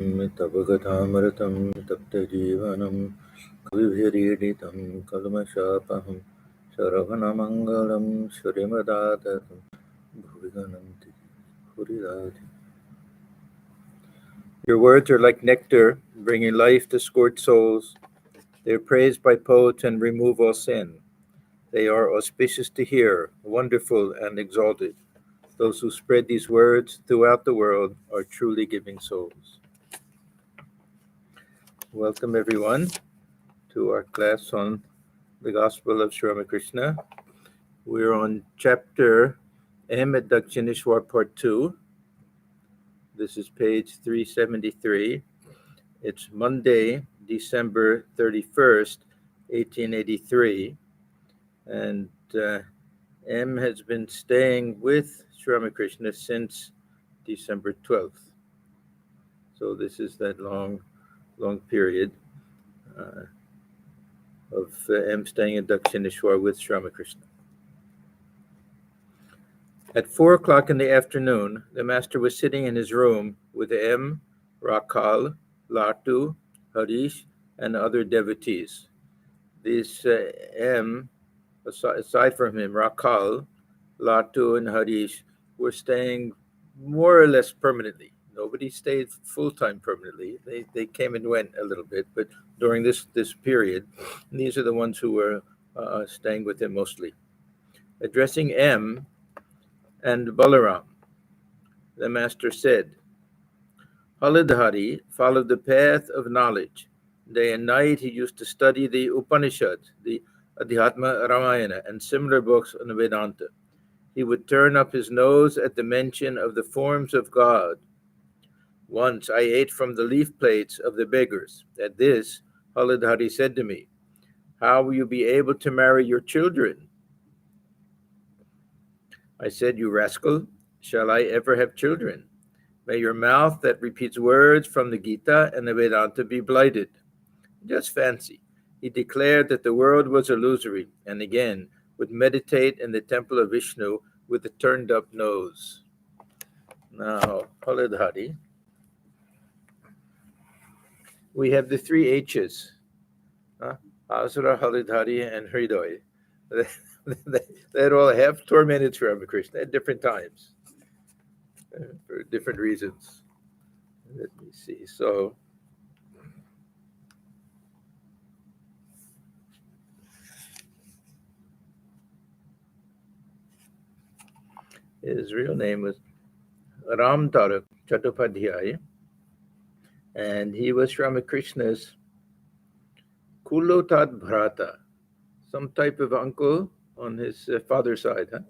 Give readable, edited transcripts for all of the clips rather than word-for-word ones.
तवगतामृतं तप्तजीवनं कविभिरीडितं कल्मषापहं शरवणमङ्गलं श्रीमदाततं भुवि गणन्ति भूरिदाधि. Your words are like nectar, bringing life to scorched souls. They are praised by poets and remove all sin. They are auspicious to hear, wonderful and exalted. Those who spread these words throughout the world are truly giving souls. Welcome, everyone, to our class on the Gospel of Sri Ramakrishna. We're on chapter M at Dakshineswar, part 2. This is page 373. It's Monday, December 31st, 1883. And M has been staying with Sri Ramakrishna since December 12th. So this is that long period of M staying in Dakshineswar with Sri Ramakrishna. At 4 o'clock in the afternoon, the master was sitting in his room with M, Rakal, Latu, Harish, and other devotees. These M, aside from him, Rakal, Latu, and Harish were staying more or less permanently. Nobody stayed full-time permanently. They came and went a little bit, but during this period, these are the ones who were staying with him mostly. Addressing M and Balaram, the master said, Haladhari followed the path of knowledge. Day and night he used to study the Upanishads, the Adhyatma Ramayana, and similar books on Vedanta. He would turn up his nose at the mention of the forms of God. Once I ate from the leaf plates of the beggars. At this, Haladhari said to me, How will you be able to marry your children? I said, You rascal, shall I ever have children? May your mouth that repeats words from the Gita and the Vedanta be blighted. Just fancy. He declared that the world was illusory, and again would meditate in the temple of Vishnu with a turned up nose. Now, Haladhari, we have the three H's, Asura, Haladhari, and Hridoy. They all have tormented Sri Ramakrishna at different times for different reasons. Let me see. So, his real name was Ram Tarak Chattopadhyay, and he was Ramakrishna's Kulotad Bhrata, some type of uncle on his father's side. Huh?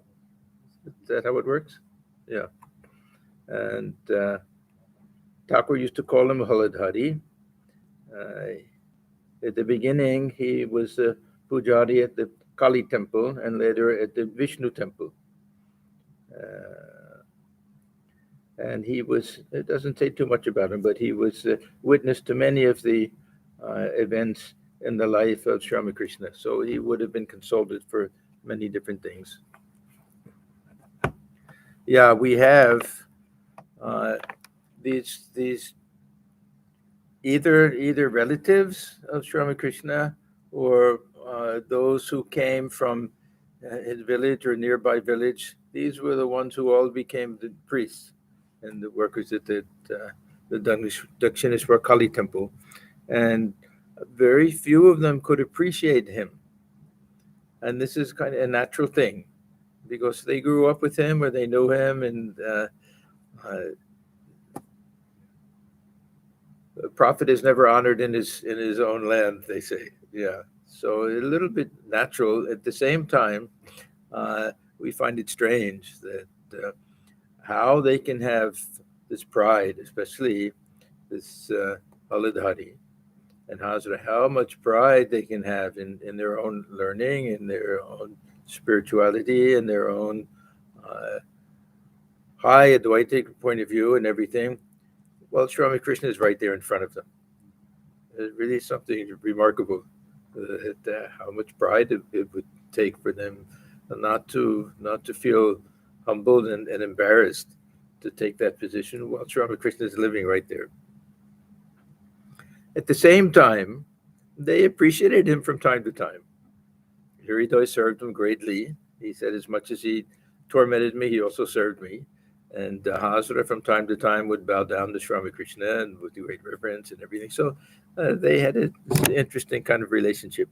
Is that how it works? Yeah. And Thakur used to call him Haladhari. At the beginning, he was a pujari at the Kali temple and later at the Vishnu temple. And he was, it doesn't say too much about him, but he was witness to many of the events in the life of Sri Ramakrishna. So he would have been consulted for many different things. Yeah, we have these either relatives of Sri Ramakrishna or those who came from his village or nearby village. These were the ones who all became the priests and the workers at the Dakshineswar Kali temple. And very few of them could appreciate him. And this is kind of a natural thing because they grew up with him or they knew him, and the prophet is never honored in his own land, they say. Yeah. So a little bit natural. At the same time, we find it strange that how they can have this pride, especially this Haladhari, and how much pride they can have in their own learning, in their own spirituality, in their own high Advaitic point of view and everything. Well, Sri Ramakrishna is right there in front of them. It's really something remarkable how much pride it would take for them not to feel humbled and embarrassed to take that position while Sri Ramakrishna is living right there. At the same time, they appreciated him from time to time. Hridoy served him greatly. He said, as much as he tormented me, he also served me. And Hazra from time to time would bow down to Sri Ramakrishna and would do great reverence and everything. So they had an interesting kind of relationship.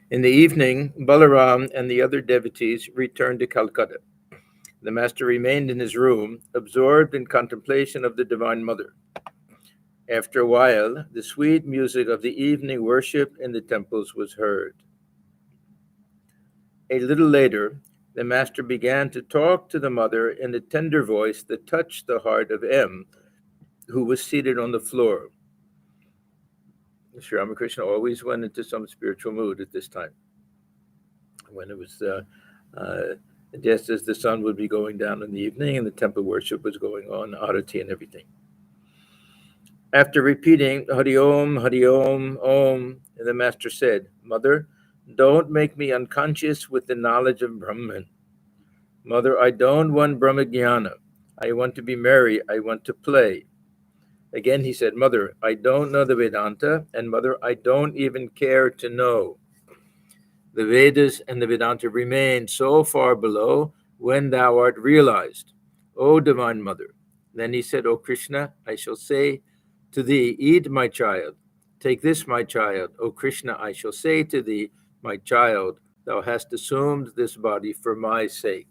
In the evening, Balaram and the other devotees returned to Calcutta. The master remained in his room, absorbed in contemplation of the Divine Mother. After a while, the sweet music of the evening worship in the temples was heard. A little later, the master began to talk to the mother in a tender voice that touched the heart of M, who was seated on the floor. Sri Ramakrishna always went into some spiritual mood at this time, when it was just as the sun would be going down in the evening and the temple worship was going on, arati and everything. After repeating Hari Om, Om, the master said, Mother, don't make me unconscious with the knowledge of Brahman. Mother, I don't want Brahmajnana. I want to be merry. I want to play. Again, he said, Mother, I don't know the Vedanta, and Mother, I don't even care to know. The Vedas and the Vedanta remain so far below when thou art realized, O Divine Mother. Then he said, O Krishna, I shall say to thee, eat, my child. Take this, my child. O Krishna, I shall say to thee, my child, thou hast assumed this body for my sake.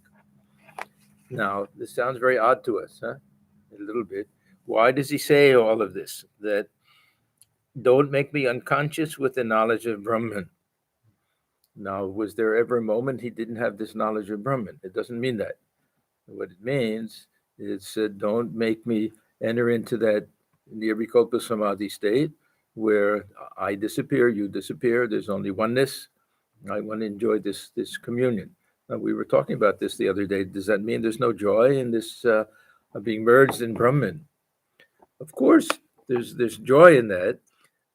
Now, this sounds very odd to us, huh? A little bit. Why does he say all of this? That don't make me unconscious with the knowledge of Brahman. Now, was there ever a moment he didn't have this knowledge of Brahman? It doesn't mean that. What it means is don't make me enter into that nirvikalpa samadhi state where I disappear, you disappear, there's only oneness. I want to enjoy this communion. We were talking about this the other day. Does that mean there's no joy in this being merged in Brahman? Of course, there's joy in that,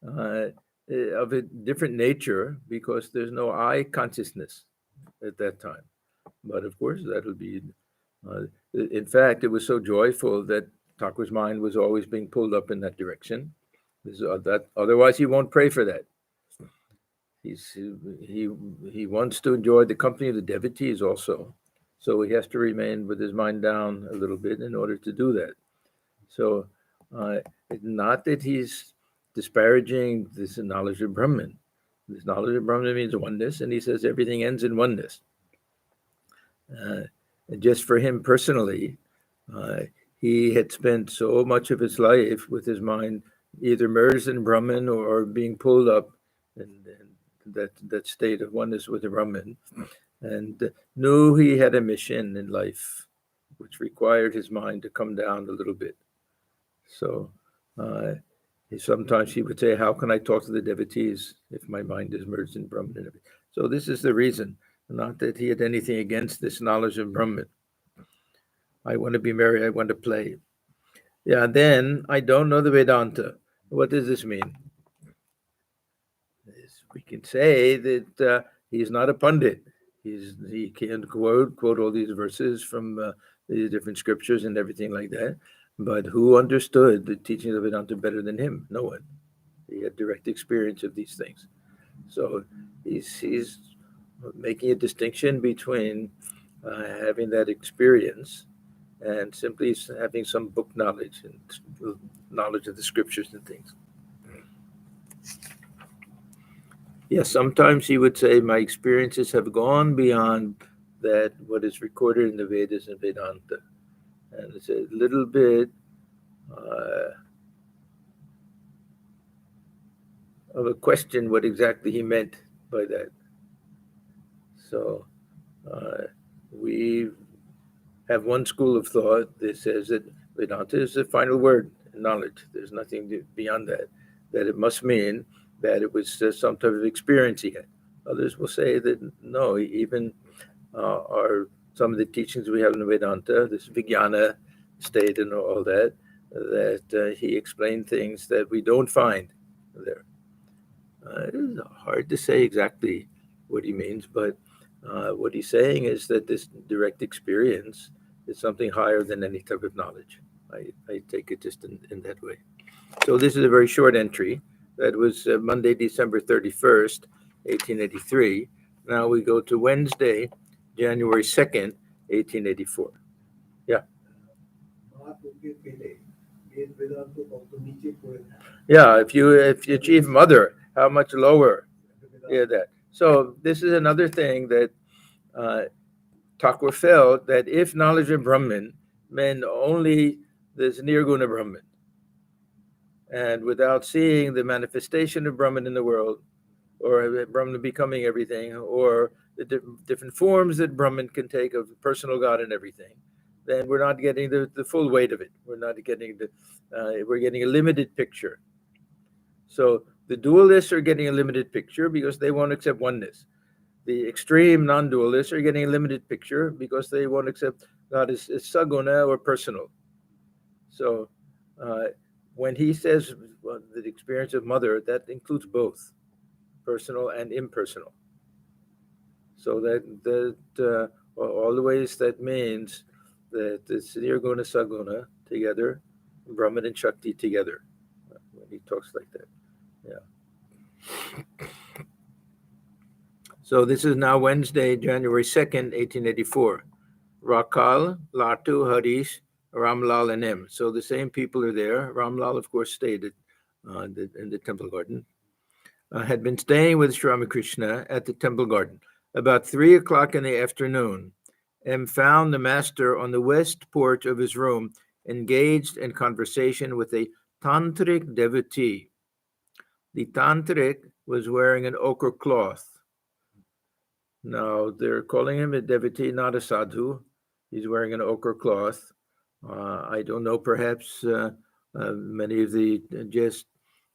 of a different nature, because there's no I consciousness at that time. But of course, that would be. In fact, it was so joyful that Thakur's mind was always being pulled up in that direction. That otherwise, he won't pray for that. He wants to enjoy the company of the devotees also, so he has to remain with his mind down a little bit in order to do that. So, not that he's disparaging this knowledge of Brahman. This knowledge of Brahman means oneness, and he says everything ends in oneness. Just for him personally, he had spent so much of his life with his mind either merged in Brahman or being pulled up in that state of oneness with the Brahman, and knew he had a mission in life which required his mind to come down a little bit. So sometimes he would say, how can I talk to the devotees if my mind is merged in Brahman? So this is the reason, not that he had anything against this knowledge of Brahman. I want to be merry, I want to play. Yeah, then I don't know the Vedanta. What does this mean? We can say that he's not a pundit. He can quote all these verses from these different scriptures and everything like that. But who understood the teaching of Vedanta better than him? No one. He had direct experience of these things. So he's making a distinction between having that experience and simply having some book knowledge and knowledge of the scriptures and things. Yes, sometimes he would say, my experiences have gone beyond that what is recorded in the Vedas and Vedanta. And it's a little bit of a question what exactly he meant by that. So we have one school of thought that says that Vedanta is the final word in knowledge. There's nothing beyond that. That it must mean that it was some type of experience he had. Others will say that no, even some of the teachings we have in the Vedanta, this Vijnana state and all that, that he explained things that we don't find there. It is hard to say exactly what he means, but what he's saying is that this direct experience is something higher than any type of knowledge. I take it just in that way. So this is a very short entry. That was Monday, December 31st, 1883. Now we go to Wednesday, January 2nd, 1884. Yeah. Yeah, if you achieve mother, how much lower? Yeah, that. So this is another thing that uh, Thakur felt, that if knowledge of Brahman meant only this Nirguna Brahman, and without seeing the manifestation of Brahman in the world, or Brahman becoming everything, or the different forms that Brahman can take of personal God and everything, then we're not getting the full weight of it. We're not getting we're getting a limited picture. So the dualists are getting a limited picture because they won't accept oneness. The extreme non-dualists are getting a limited picture because they won't accept God as saguna or personal. So uh, when he says the experience of mother, that includes both personal and impersonal. So always that means that it's Nirguna Saguna together, Brahman and Shakti together. When he talks like that, yeah. So this is now Wednesday, January 2nd, 1884. Rakal, Latu, Harish, Ramlal, and M. So the same people are there. Ramlal, of course, stayed in the temple garden. Had been staying with Sri Ramakrishna at the temple garden. About 3 o'clock in the afternoon, M found the master on the west porch of his room, engaged in conversation with a Tantric devotee. The Tantric was wearing an ochre cloth. Now, they're calling him a devotee, not a sadhu. He's wearing an ochre cloth. I don't know, perhaps many of the just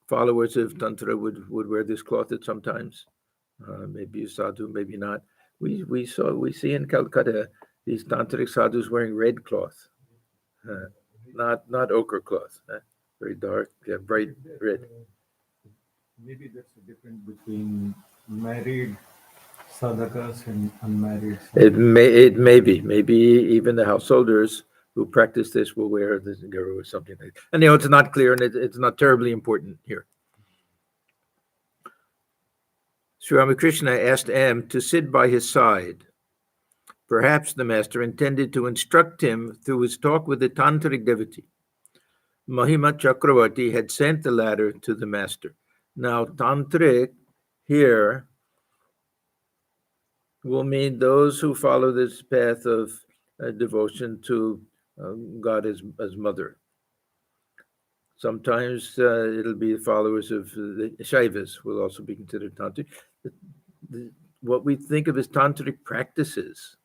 followers of Tantra would wear this cloth at sometimes. Maybe a sadhu, maybe not. We see in Calcutta these tantric sadhus wearing red cloth, not ochre cloth, very dark, bright red. Maybe that's the difference between married sadhakas and unmarried sadhakas. It may be, maybe even the householders who practice this will wear the guru or something like that. And it's not clear, and it's not terribly important here. Sri Ramakrishna asked M to sit by his side. Perhaps the master intended to instruct him through his talk with the tantric devotee. Mahima Chakravarti had sent the latter to the master. Now, tantric here will mean those who follow this path of devotion to God as mother. Sometimes it'll be followers of the Shaivas will also be considered tantric. What we think of as tantric practices,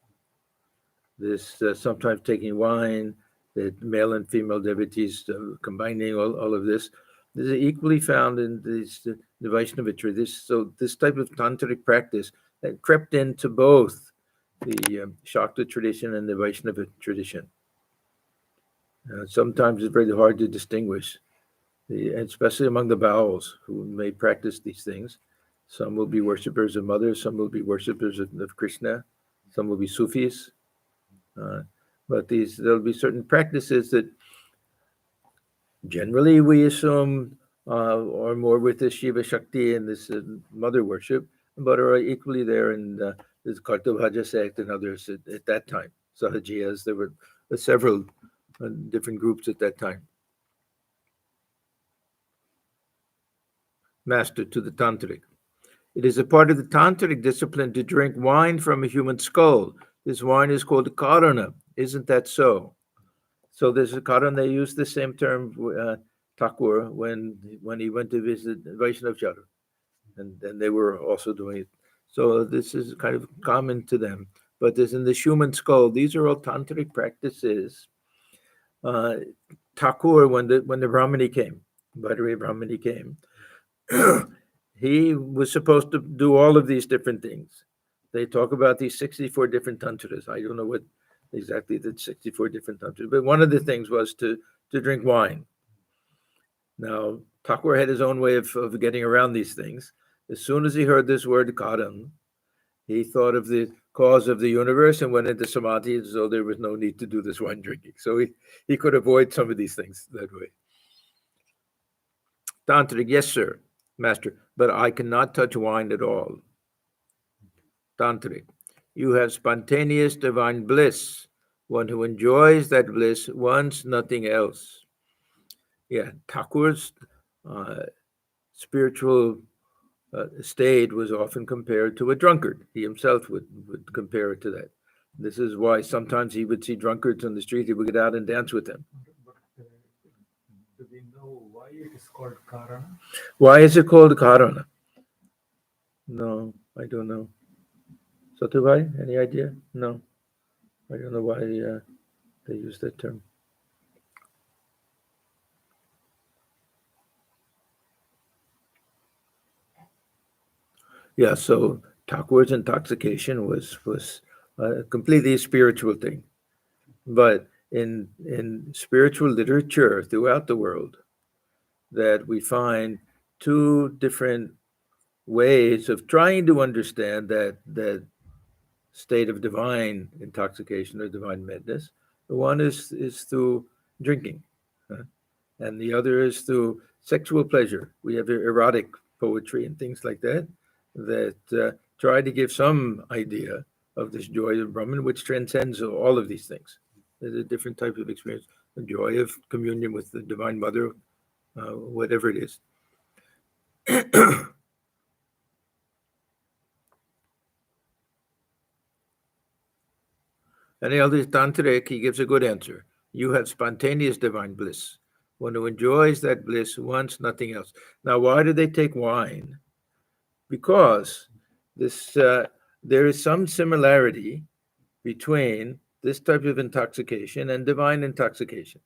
this sometimes taking wine, the male and female devotees combining all of this, is equally found in the Vaishnava tradition. So this type of tantric practice that crept into both the Shakta tradition and the Vaishnava tradition. Sometimes it's very hard to distinguish, especially among the Baals who may practice these things. Some will be worshippers of Mother, some will be worshippers of Krishna, some will be Sufis. But there'll be certain practices that generally we assume are more with the Shiva Shakti and this mother worship, but are equally there in this Kartabhaja sect and others at that time. Sahajiyas, there were several different groups at that time. Master to the Tantric. It is a part of the Tantric discipline to drink wine from a human skull. This wine is called karana. Isn't that so? So there's a karana. They use the same term, Thakur, when he went to visit Vaishnavacharya, and they were also doing it. So this is kind of common to them. But there's in the human skull. These are all tantric practices. Thakur, when the Brahmani came, Bhattari Brahmani came, he was supposed to do all of these different things. They talk about these 64 different tantras. I don't know what exactly the 64 different tantras, but one of the things was to drink wine. Now, Thakur had his own way of getting around these things. As soon as he heard this word karan, he thought of the cause of the universe and went into samadhi as though there was no need to do this wine drinking. So he could avoid some of these things that way. Tantric, yes, sir, master, but I cannot touch wine at all. Tantric, you have spontaneous divine bliss. One who enjoys that bliss wants nothing else. Yeah, Thakur's spiritual state was often compared to a drunkard. He himself would compare it to that. This is why sometimes he would see drunkards on the street, he would get out and dance with them. But do we know why it is called Karana? Why is it called Karana? No, I don't know. Satubhai, any idea? No, I don't know why they use that term. Yeah, so Thakur's intoxication was a completely spiritual thing. But in spiritual literature throughout the world, that we find two different ways of trying to understand that state of divine intoxication or divine madness. The one is through drinking, and the other is through sexual pleasure. We have erotic poetry and things like that try to give some idea of this joy of Brahman, which transcends all of these things. There's a different type of experience, the joy of communion with the Divine Mother, whatever it is. And the other Tantric, he gives a good answer. You have spontaneous divine bliss. One who enjoys that bliss wants nothing else. Now, why do they take wine? Because there is some similarity between this type of intoxication and divine intoxication.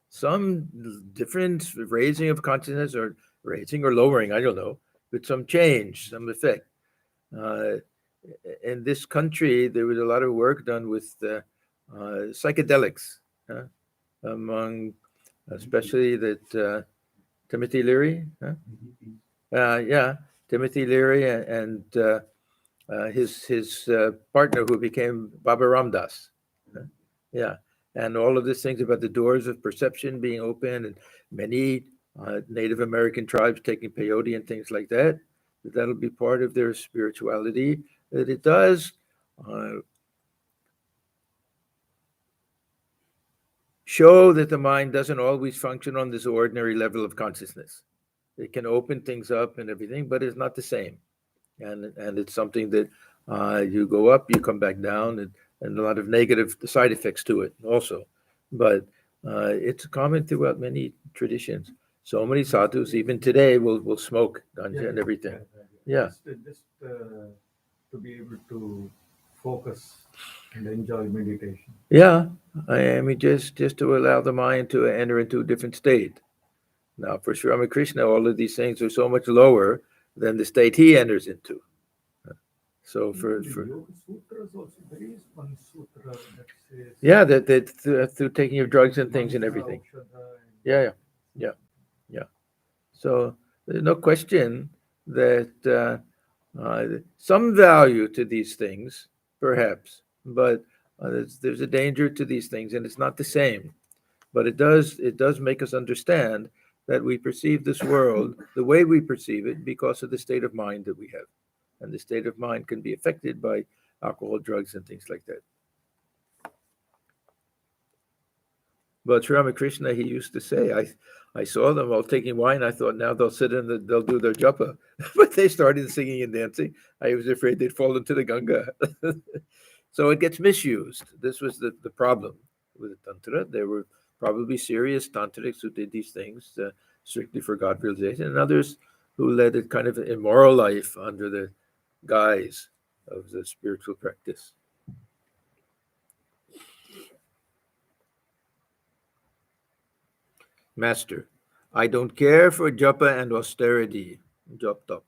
Some different raising of consciousness, or raising or lowering, I don't know, but some change, some effect. In this country, there was a lot of work done with psychedelics, among especially that Timothy Leary. Timothy Leary and his partner, who became Baba Ramdas. And all of these things about the doors of perception being open, and many Native American tribes taking peyote and things like that. That'll be part of their spirituality. That it does show that the mind doesn't always function on this ordinary level of consciousness. It can open things up and everything, but it's not the same. And it's something that you go up, you come back down, and a lot of negative side effects to it also. But it's common throughout many traditions. So many sadhus, even today, will smoke ganja and everything. Just to be able to focus and enjoy meditation. Yeah, I mean, just to allow the mind to enter into a different state. Now, for Sri Ramakrishna, all of these things are so much lower than the state he enters into. So for Yoga Sutras also, there is one sutra that says, that through taking of drugs and things and everything. Yeah. So there's no question that some value to these things, perhaps, but there's a danger to these things, and it's not the same. But it does make us understand that we perceive this world the way we perceive it because of the state of mind that we have. And the state of mind can be affected by alcohol, drugs, and things like that. But Sri Ramakrishna, he used to say, I saw them all taking wine. I thought, now they'll sit in, they'll do their japa. But they started singing and dancing. I was afraid they'd fall into the Ganga. So it gets misused. This was the problem with the Tantra. There were probably serious Tantrics who did these things strictly for God realization, and others who led a kind of immoral life under the guise of the spiritual practice. Master, I don't care for japa and austerity. Jop top.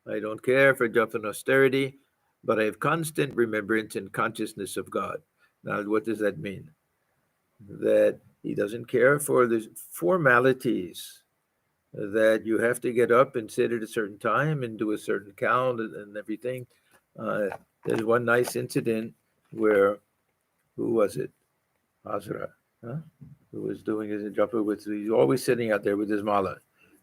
I don't care for japa and austerity, but I have constant remembrance and consciousness of God. Now, what does that mean? That he doesn't care for the formalities, that you have to get up and sit at a certain time and do a certain count and everything. There's one nice incident where, who was it? Hazra, huh? Who was doing his japa with, he's always sitting out there with his mala.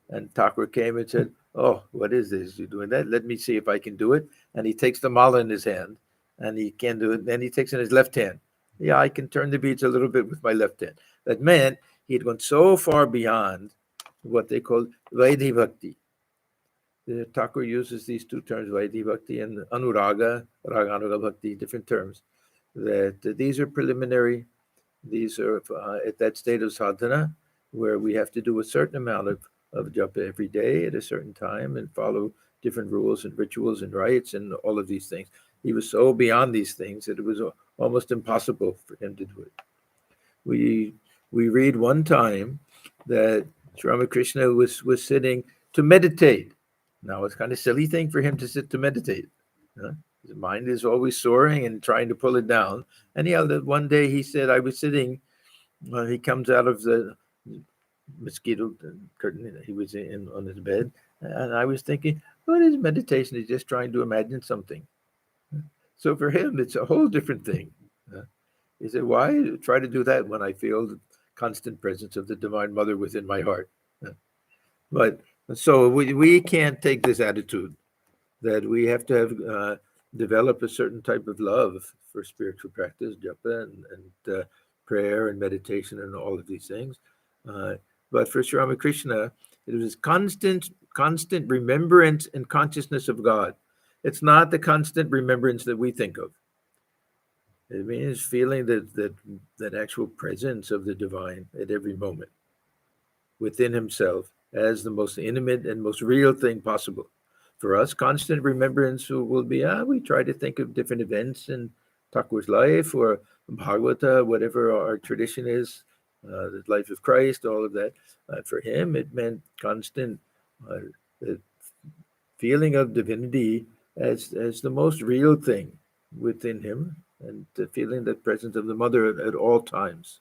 And Thakur came and said, "Oh, what is this? You're doing that? Let me see if I can do it." And he takes the mala in his hand and he can do it. Then he takes it in his left hand. Yeah, I can turn the beads a little bit with my left hand. That meant he had gone so far beyond what they call Vaidhi Bhakti. The Thakur uses these two terms, Vaidhi Bhakti and Anuraga, Raganuga Bhakti, different terms. That these are preliminary. These are at that state of sadhana where we have to do a certain amount of japa every day at a certain time and follow different rules and rituals and rites and all of these things. He was so beyond these things that it was almost impossible for him to do it. We read one time that Sri Ramakrishna was sitting to meditate. Now it's kind of silly thing for him to sit to meditate. His mind is always soaring and trying to pull it down. Anyhow, one day he said, I was sitting, he comes out of the mosquito curtain, he was on his bed, and I was thinking, what is meditation? He's just trying to imagine something. So for him, it's a whole different thing. He said, why try to do that when I feel the constant presence of the Divine Mother within my heart? But so we can't take this attitude that we have to have develop a certain type of love for spiritual practice, japa and prayer and meditation and all of these things. But for Sri Ramakrishna, it was constant remembrance and consciousness of God. It's not the constant remembrance that we think of. It means feeling that actual presence of the divine at every moment within himself as the most intimate and most real thing possible. For us, constant remembrance will be, we try to think of different events in Thakur's life or Bhagavata, whatever our tradition is, the life of Christ, all of that. For him, it meant constant feeling of divinity as the most real thing within him, and feeling the presence of the Mother at all times.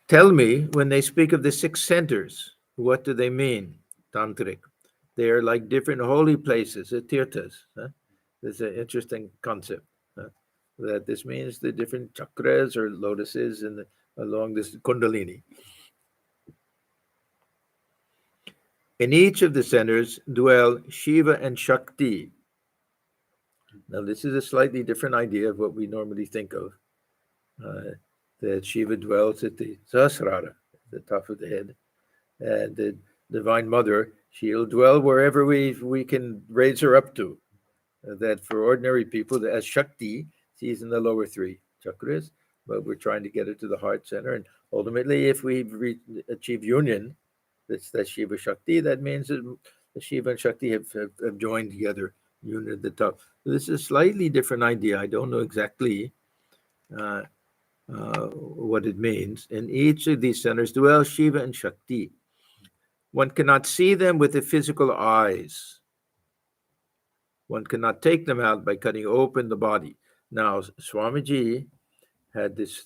Tell me, when they speak of the 6 centers, what do they mean? Tantric. They are like different holy places, tirthas. This is an interesting concept. That this means the different chakras or lotuses along this kundalini. In each of the centers dwell Shiva and Shakti. Now, this is a slightly different idea of what we normally think of. That Shiva dwells at the Sahasrara, the top of the head, and the Divine Mother, she'll dwell wherever we can raise her up to. That for ordinary people, as Shakti, she's in the lower 3 chakras, but we're trying to get her to the heart center. And ultimately, if we achieve union, that's Shiva Shakti, that means that the Shiva and Shakti have joined together, union at the top. So this is a slightly different idea. I don't know exactly what it means. In each of these centers dwell Shiva and Shakti. One cannot see them with the physical eyes. One cannot take them out by cutting open the body. Now, Swamiji had this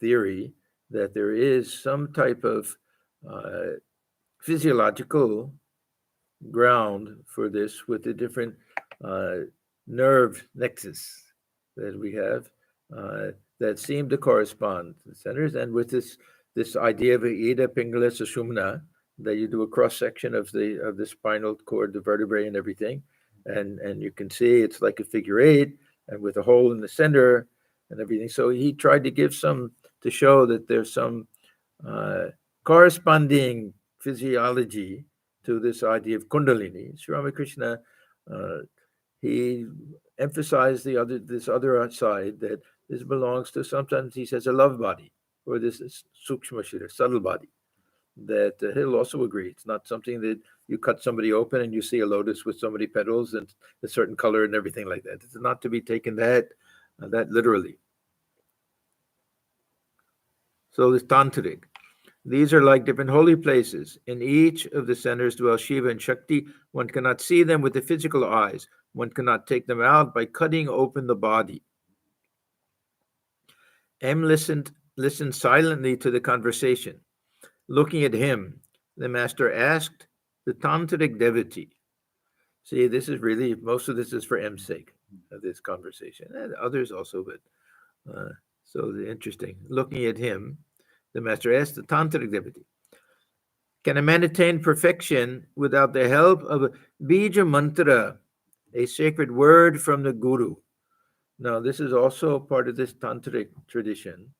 theory that there is some type of physiological ground for this with the different nerve nexus that we have that seem to correspond to the centers, and with this idea of Ida Pingala Sushumna, that you do a cross section of the spinal cord, the vertebrae, and everything, and you can see it's like a figure 8, and with a hole in the center and everything. So he tried to give some to show that there's some corresponding physiology to this idea of Kundalini. Sri Ramakrishna, he emphasized this other side, that this belongs to, sometimes he says, a love body, or this is sukshma shira, subtle body. That he'll also agree. It's not something that you cut somebody open and you see a lotus with so many petals and a certain color and everything like that. It's not to be taken that literally. So this tantric. These are like different holy places. In each of the centers dwell Shiva and Shakti. One cannot see them with the physical eyes. One cannot take them out by cutting open the body. M listened silently to the conversation. Looking at him, the master asked the tantric devotee, See, this is really, most of this is for M's sake of this conversation, and others also, but so interesting. Looking at him, the master asked the tantric devotee, can a man attain perfection without the help of a bija mantra, a sacred word from the guru? Now, this is also part of this tantric tradition,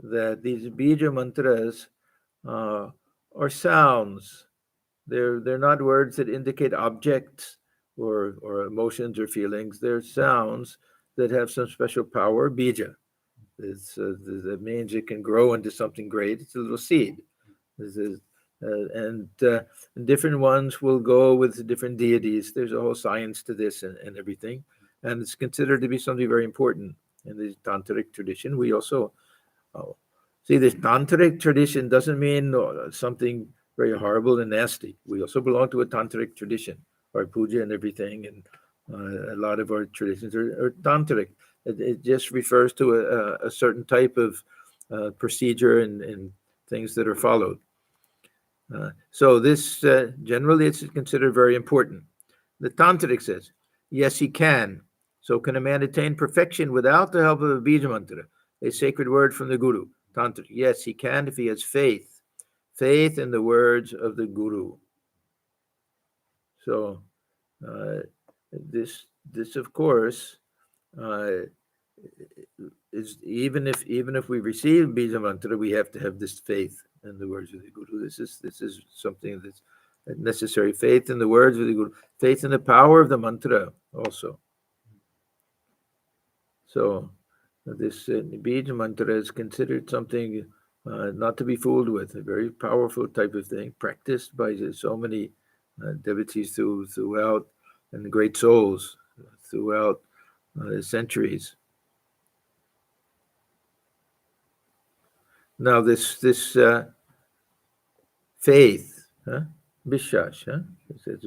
that these bija mantras are sounds. They're not words that indicate objects or emotions or feelings. They're sounds that have some special power. Bija. That means it can grow into something great. It's a little seed. This is, and different ones will go with different deities. There's a whole science to this and everything. And it's considered to be something very important in the tantric tradition. We also see this tantric tradition doesn't mean something very horrible and nasty. We also belong to a tantric tradition, our puja and everything, and a lot of our traditions are tantric. It just refers to a certain type of procedure and things that are followed. So this generally it's considered very important. The tantric says, yes, he can. So can a man attain perfection without the help of a bija mantra, a sacred word from the guru? Tantric, yes, he can if he has faith in the words of the guru. So this of course is even if we receive bija mantra, we have to have this faith in the words of the guru. This is something that's necessary. Faith in the words of the guru, faith in the power of the mantra also. So this bija mantra is considered something not to be fooled with, a very powerful type of thing, practiced by so many devotees throughout, and great souls throughout centuries. Now this faith, vishwas, it's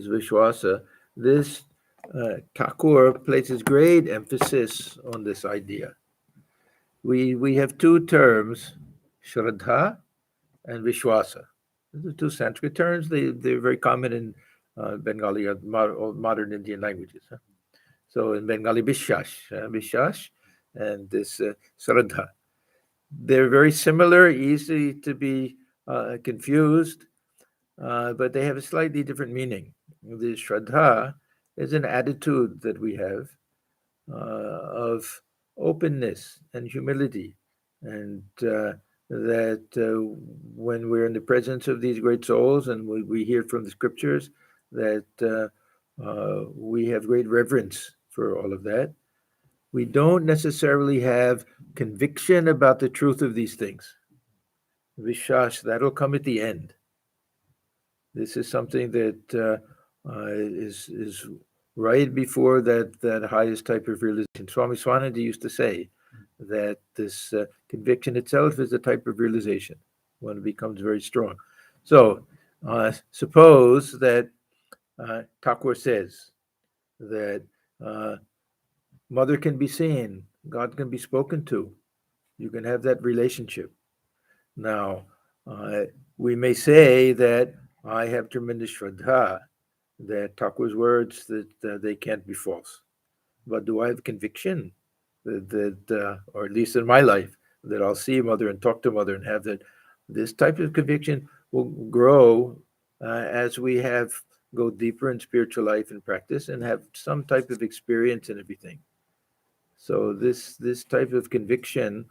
vishwasa, this Thakur places great emphasis on this idea. We have two terms, Shraddha and Vishwasa. These are two Sanskrit terms. They're very common in Bengali, modern Indian languages. So in Bengali, Vishwas, and this Shraddha. They're very similar, easy to be confused, but they have a slightly different meaning. The Shraddha is an attitude that we have of openness and humility, and that when we're in the presence of these great souls and we hear from the scriptures, that we have great reverence for all of that. We don't necessarily have conviction about the truth of these things. Vishwas, that'll come at the end. This is something that is right before that highest type of realization. Swami Swananda used to say that this conviction itself is a type of realization when it becomes very strong. So suppose that Thakur says that mother can be seen, God can be spoken to, you can have that relationship. Now, we may say that I have tremendous Shraddha, that Thakur's words that they can't be false. But do I have conviction that or at least in my life, that I'll see mother and talk to mother and have that? This type of conviction will grow as we go deeper in spiritual life and practice and have some type of experience and everything. So this type of conviction,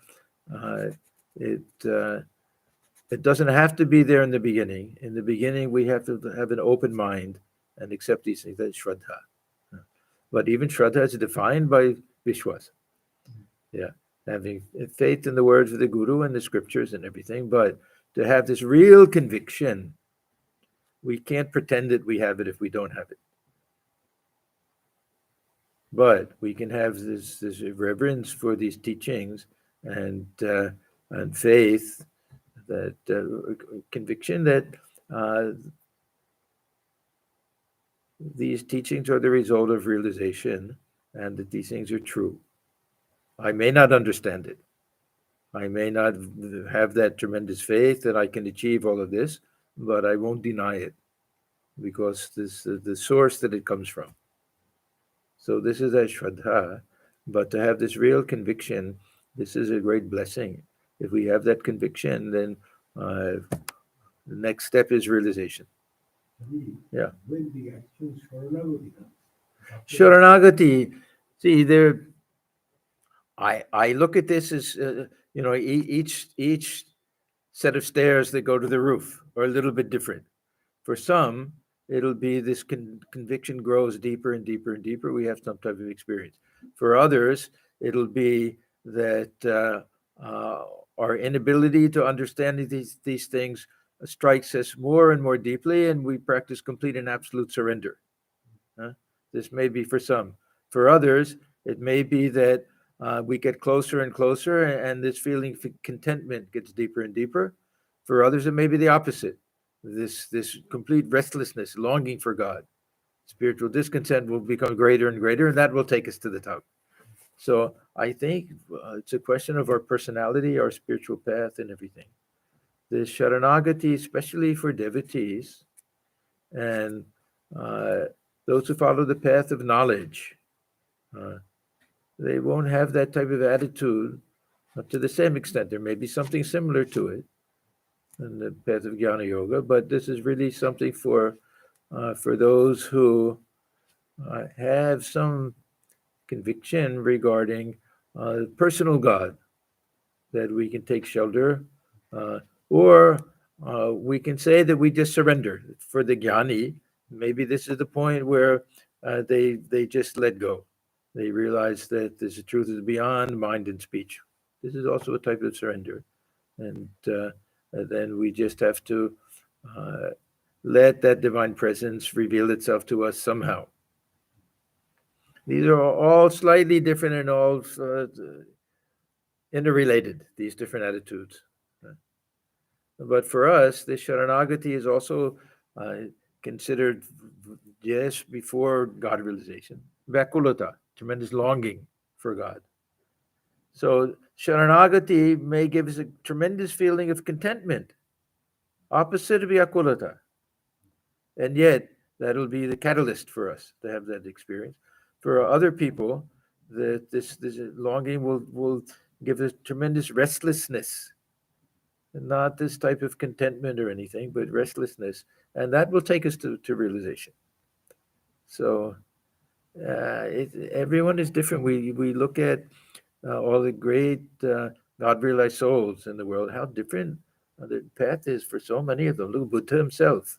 it doesn't have to be there in the beginning. In the beginning, we have to have an open mind and accept these things. That's Shraddha. But even Shraddha is defined by Vishwas. Yeah, having faith in the words of the Guru and the scriptures and everything. But to have this real conviction, we can't pretend that we have it if we don't have it. But we can have this reverence for these teachings and faith, that conviction that these teachings are the result of realization and that these things are true. I may not understand it. I may not have that tremendous faith that I can achieve all of this, but I won't deny it. because this the source that it comes from. So this is a shraddha, but to have this real conviction, this is a great blessing. If we have that conviction, then the next step is realization. Yeah. When the actual Sharanagati comes. Sharanagati, see there. I look at this as each set of stairs that go to the roof are a little bit different. For some, it'll be this conviction grows deeper and deeper and deeper. We have some type of experience. For others, it'll be that our inability to understand these things strikes us more and more deeply, and we practice complete and absolute surrender. This may be for some. For others, it may be that we get closer and closer, and this feeling of contentment gets deeper and deeper. For others, it may be the opposite. This complete restlessness, longing for God, spiritual discontent will become greater and greater, and that will take us to the top. So I think it's a question of our personality, our spiritual path, and everything. The Sharanagati, especially for devotees and those who follow the path of knowledge, they won't have that type of attitude to the same extent. There may be something similar to it in the path of Jnana Yoga, but this is really something for those who have some conviction regarding personal God, that we can take shelter, or we can say that we just surrender. For the Jnani, maybe this is the point where they just let go. They realize that there's a truth is beyond mind and speech. This is also a type of surrender. And then we just have to let that divine presence reveal itself to us somehow. These are all slightly different and all interrelated, these different attitudes. But for us, the Sharanagati is also considered just before God realization. Vakulata, tremendous longing for God. So Sharanagati may give us a tremendous feeling of contentment, opposite of Vyakulata. And yet, that'll be the catalyst for us to have that experience. For other people, this longing will give us tremendous restlessness, not this type of contentment or anything, but restlessness. And that will take us to realization. So everyone is different. We look at all the great God-realized souls in the world, how different the path is for so many of them. Look, Buddha himself.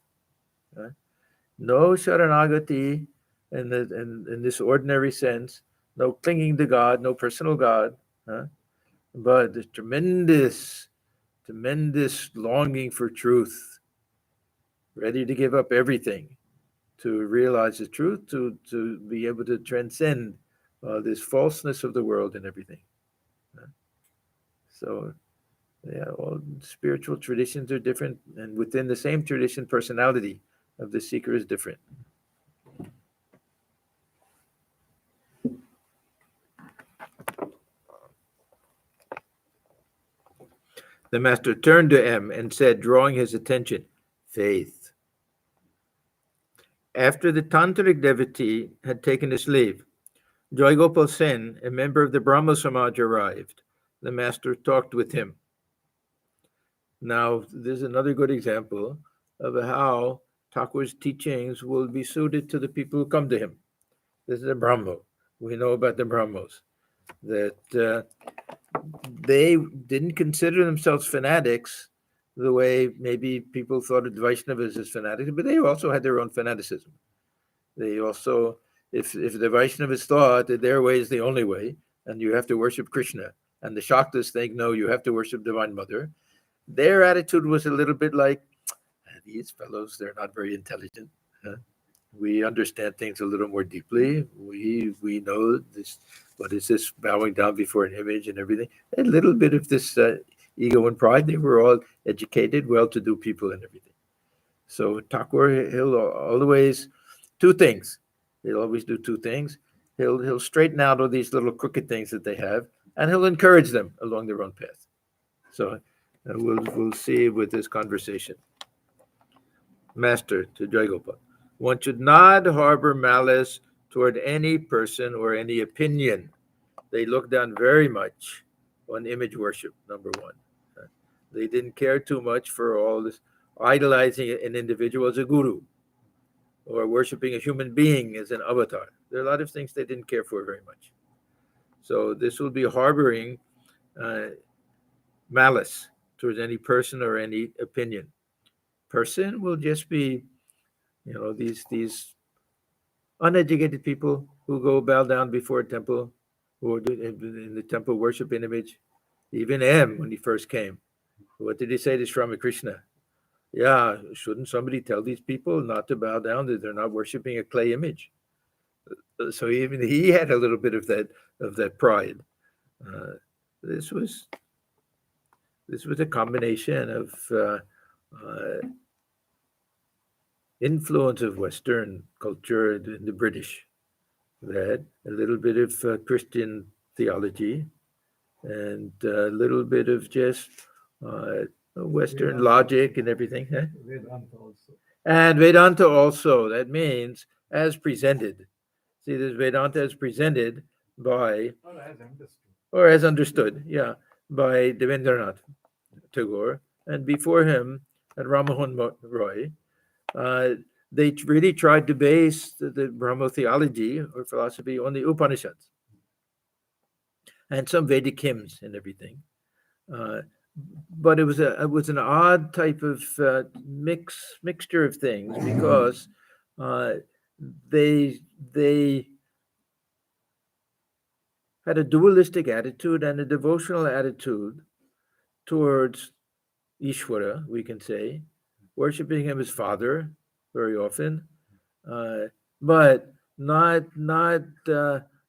No Sharanagati in this ordinary sense, no clinging to God, no personal God, but the tremendous longing for truth, ready to give up everything to realize the truth, to be able to transcend this falseness of the world and everything. So, yeah, all spiritual traditions are different, and within the same tradition, personality of the seeker is different. The master turned to M and said, drawing his attention, faith. After the Tantric devotee had taken his leave, Joygopal Sen, a member of the Brahmo Samaj, arrived. The master talked with him. Now, there's another good example of how Thakur's teachings will be suited to the people who come to him. This is a Brahmo. We know about the Brahmos, that they didn't consider themselves fanatics the way maybe people thought of Vaishnavas as fanatics, but they also had their own fanaticism. They also, if the Vaishnavas thought that their way is the only way, and you have to worship Krishna, and the Shaktas think, no, you have to worship Divine Mother, their attitude was a little bit like, these fellows, they're not very intelligent. We understand things a little more deeply. We know this. What is this bowing down before an image and everything? A little bit of this ego and pride. They were all educated, well-to-do people and everything. So Thakur, he'll always two things. He'll always do two things. He'll straighten out all these little crooked things that they have, and he'll encourage them along their own path. So we'll see with this conversation. Master to Joygopal. One should not harbor malice toward any person or any opinion. They looked down very much on image worship, number one. They didn't care too much for all this idolizing an individual as a guru or worshiping a human being as an avatar. There are a lot of things they didn't care for very much. So this will be harboring uh, malice towards any person or any opinion. Person will just be, these uneducated people who go bow down before a temple, who are in the temple worship an image. Even M, when he first came, what did he say to Sri Ramakrishna? Yeah, shouldn't somebody tell these people not to bow down, that they're not worshiping a clay image? So even he had a little bit of that pride. Uh, this was a combination of influence of Western culture in the British. That a little bit of Christian theology and a little bit of just Western Vedanta logic also. and everything. Huh? Vedanta also. And Vedanta also. That means as presented. See, there's Vedanta as presented by, Or as understood. or as understood, yeah, by Devendranath Tagore, and before him, and Ramamohan Roy. Uh, they really tried to base the Brahmo theology or philosophy on the Upanishads and some Vedic hymns and everything. Uh, but it was an odd type of mixture of things because uh, they had a dualistic attitude and a devotional attitude towards Ishvara, we can say, worshiping him as Father very often, uh, but not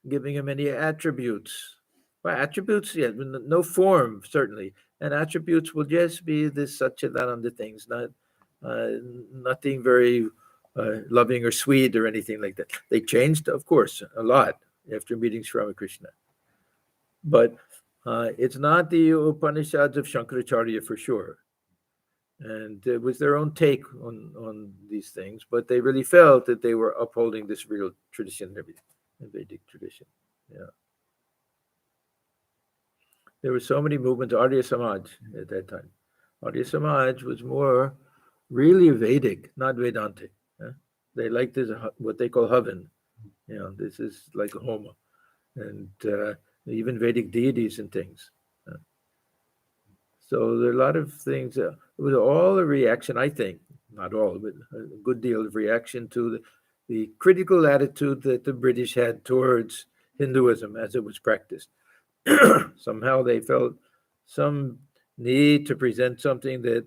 giving him any attributes. Well, attributes, yeah, no form certainly, and attributes will just be this Satchidananda things, uh, nothing very loving or sweet or anything like that. They changed, of course, a lot after meeting Sri Ramakrishna, but it's not the Upanishads of Shankaracharya for sure. And it was their own take on these things, but they really felt that they were upholding this real tradition and everything, the Vedic tradition. Yeah, there were so many movements. Arya Samaj at that time. Arya Samaj was more really Vedic, not Vedantic. Yeah? They liked this what they call Havan. This is like a Homa, and even Vedic deities and things. So there are a lot of things. It was all a reaction, I think, not all, but a good deal of reaction to the critical attitude that the British had towards Hinduism as it was practiced. Somehow they felt some need to present something that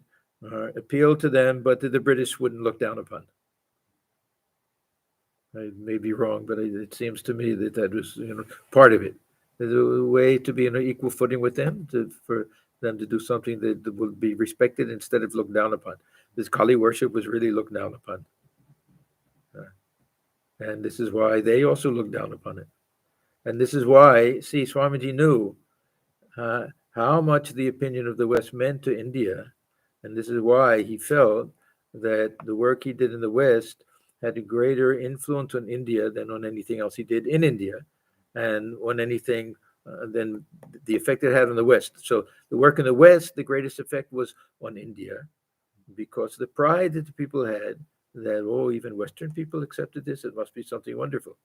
appealed to them, but that the British wouldn't look down upon. I may be wrong, but it seems to me that that was part of it. There's a way to be on an equal footing with them, for them to do something that will be respected instead of looked down upon. This Kali worship was really looked down upon. And this is why they also looked down upon it. And this is why, see, Swamiji knew how much the opinion of the West meant to India. And this is why he felt that the work he did in the West had a greater influence on India than on anything else he did in India, and on anything than the effect it had on the West. So the work in the West, the greatest effect was on India, because the pride that the people had that, oh, even Western people accepted this, it must be something wonderful.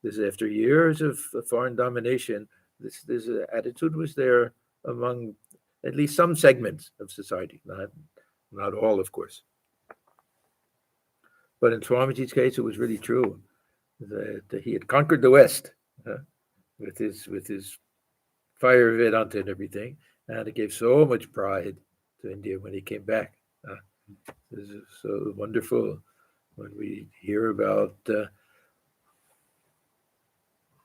This is after years of foreign domination. This attitude was there among at least some segments of society, not all, of course. But in Swamiji's case, it was really true that he had conquered the West with his fire of Vedanta and everything, and it gave so much pride to India when he came back. This is so wonderful when we hear about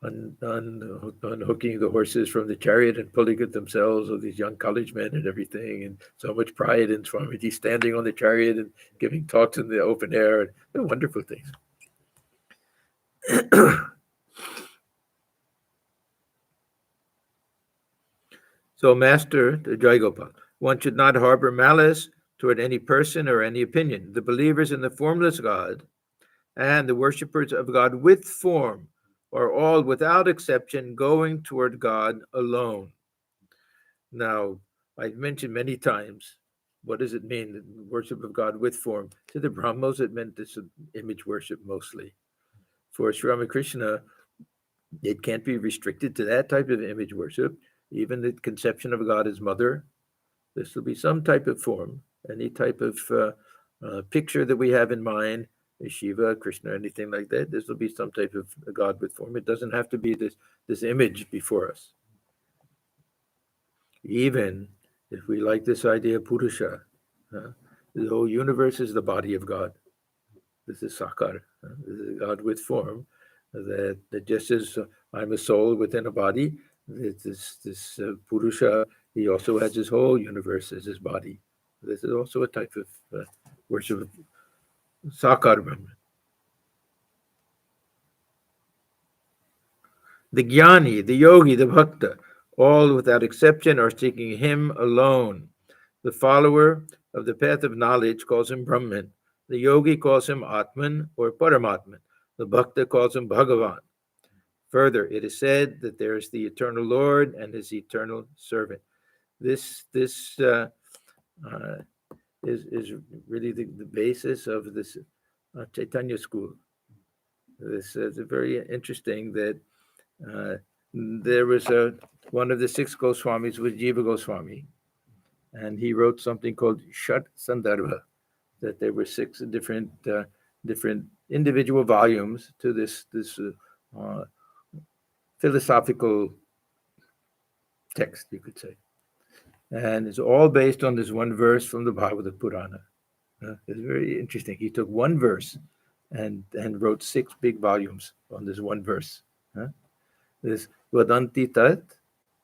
unhooking the horses from the chariot and pulling it themselves, of these young college men and everything, and so much pride in Swamiji standing on the chariot and giving talks in the open air. And they're wonderful things. So, Master the Jaigopal, one should not harbor malice toward any person or any opinion. The believers in the formless God and the worshippers of God with form are all, without exception, going toward God alone. Now, I've mentioned many times, what does it mean, worship of God with form? To the Brahmos, it meant this image worship mostly. For Sri Ramakrishna, it can't be restricted to that type of image worship. Even the conception of God as mother, this will be some type of form, any type of picture that we have in mind, Shiva, Krishna, anything like that. This will be some type of God with form. It doesn't have to be this image before us. Even if we like this idea of Purusha, the whole universe is the body of God. This is Sakar, this is God with form. That just as I'm a soul within a body, this Purusha, he also has his whole universe as his body. This is also a type of worship of Sakar Brahman. The Jnani, the Yogi, the Bhakta, all without exception are seeking him alone. The follower of the path of knowledge calls him Brahman. The Yogi calls him Atman or Paramatman. The Bhakta calls him Bhagavan. Further, it is said that there is the eternal Lord and his eternal servant. This is really the basis of this Chaitanya school. This is very interesting that there was one of the six Goswamis was Jiva Goswami, and he wrote something called Shat Sandarbha, that there were six different individual volumes to this philosophical text, you could say. And it's all based on this one verse from the Bhagavad Purana. It's very interesting. He took one verse and wrote six big volumes on this one verse. This Vadanti Tat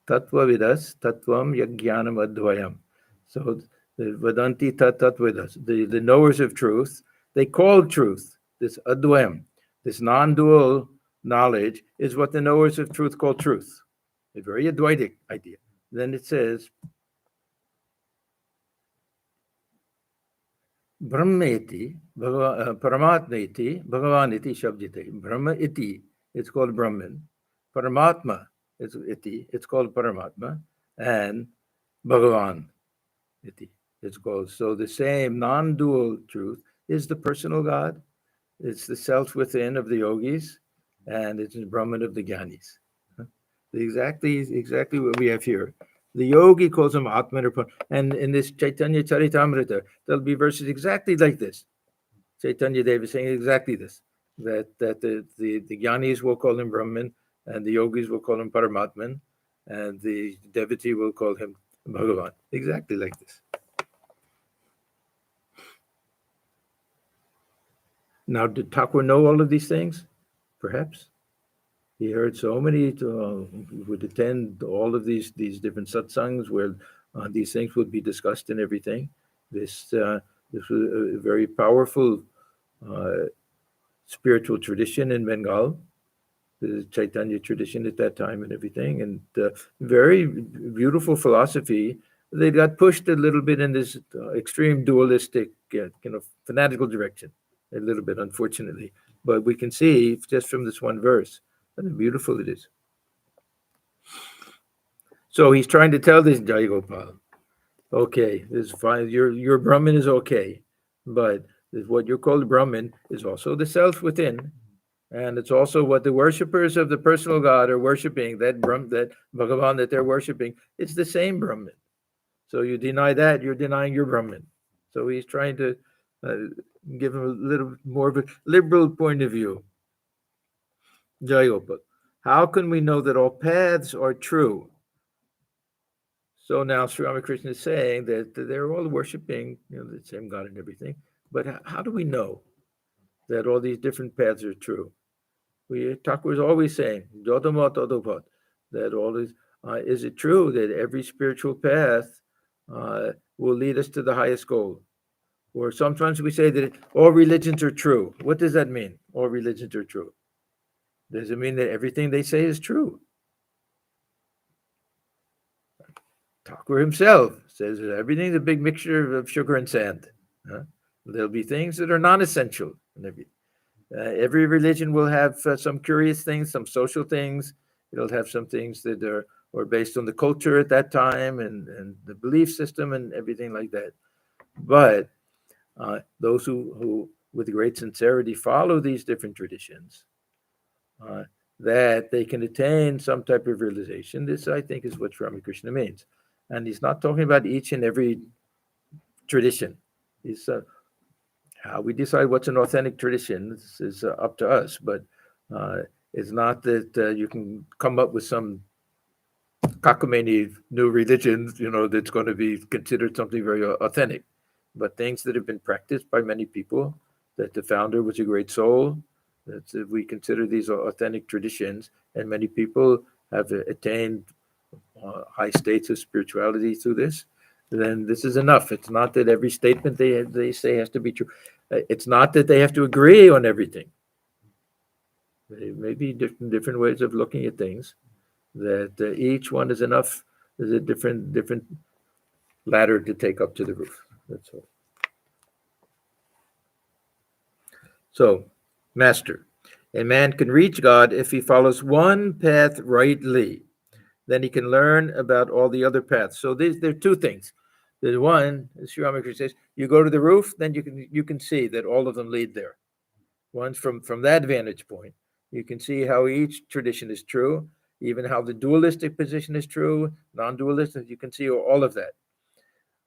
Tattva Vidas Tattvam Yajnanam Advayam. So the Vadanti Tat Tattva Vidas, the knowers of truth, they call truth, this Advayam, this non-dual knowledge, is what the knowers of truth call truth. A very Advaitic idea. Then it says, Brahma iti, Paramatma iti, Bhagavan iti shabdite. Brahma iti, it's called Brahman. Paramatma, it's called Paramatma. And Bhagavan iti, it's called. So the same non-dual truth is the personal God. It's the self within of the yogis, and it's the Brahman of the Jnanis. Exactly what we have here. The yogi calls him Atman, and in this Chaitanya Charitamrita, there'll be verses exactly like this. Chaitanya Dev is saying exactly this, that the Jnanis will call him Brahman, and the yogis will call him Paramatman, and the devotee will call him Bhagavan. Exactly like this. Now, did Thakur know all of these things? Perhaps. He heard so many, would attend all of these different satsangs where these things would be discussed and everything. This was a very powerful spiritual tradition in Bengal, the Chaitanya tradition at that time and everything, and very beautiful philosophy. They got pushed a little bit in this extreme dualistic, fanatical direction, a little bit, unfortunately. But we can see just from this one verse how beautiful it is. So he's trying to tell this Jai Gopal, okay, this is fine. Your Brahman is okay, but what you're called Brahman is also the self within, and it's also what the worshippers of the personal God are worshiping. That Bhagavan that they're worshiping, it's the same Brahman. So you deny that, you're denying your Brahman. So he's trying to give him a little more of a liberal point of view. Jai Gopal. How can we know that all paths are true? So now Sri Ramakrishna is saying that they're all worshiping the same God and everything. But how do we know that all these different paths are true? Thakur is always saying, Jodama Todopat, that all is it true that every spiritual path will lead us to the highest goal? Or sometimes we say that all religions are true. What does that mean? All religions are true. Does it mean that everything they say is true? Thakur himself says that everything's a big mixture of sugar and sand. There'll be things that are non-essential and everything. Every religion will have some curious things, some social things. It'll have some things that are based on the culture at that time and the belief system and everything like that. But those who, with great sincerity, follow these different traditions, that they can attain some type of realization. This, I think, is what Sri Ramakrishna means. And he's not talking about each and every tradition. He's how we decide what's an authentic tradition is up to us, but it's not that you can come up with some cockamamie new religion, that's going to be considered something very authentic. But things that have been practiced by many people, that the founder was a great soul, that we consider these authentic traditions, and many people have attained high states of spirituality through this, then this is enough. It's not that every statement they say has to be true. It's not that they have to agree on everything. There may be different ways of looking at things, that each one is enough. There's a different ladder to take up to the roof. That's all. So, Master, a man can reach God if he follows one path rightly. Then he can learn about all the other paths. So there are two things. There's one, as Sri Ramakrishna says, you go to the roof, then you can see that all of them lead there. Once from that vantage point, you can see how each tradition is true, even how the dualistic position is true, non-dualistic. You can see all of that.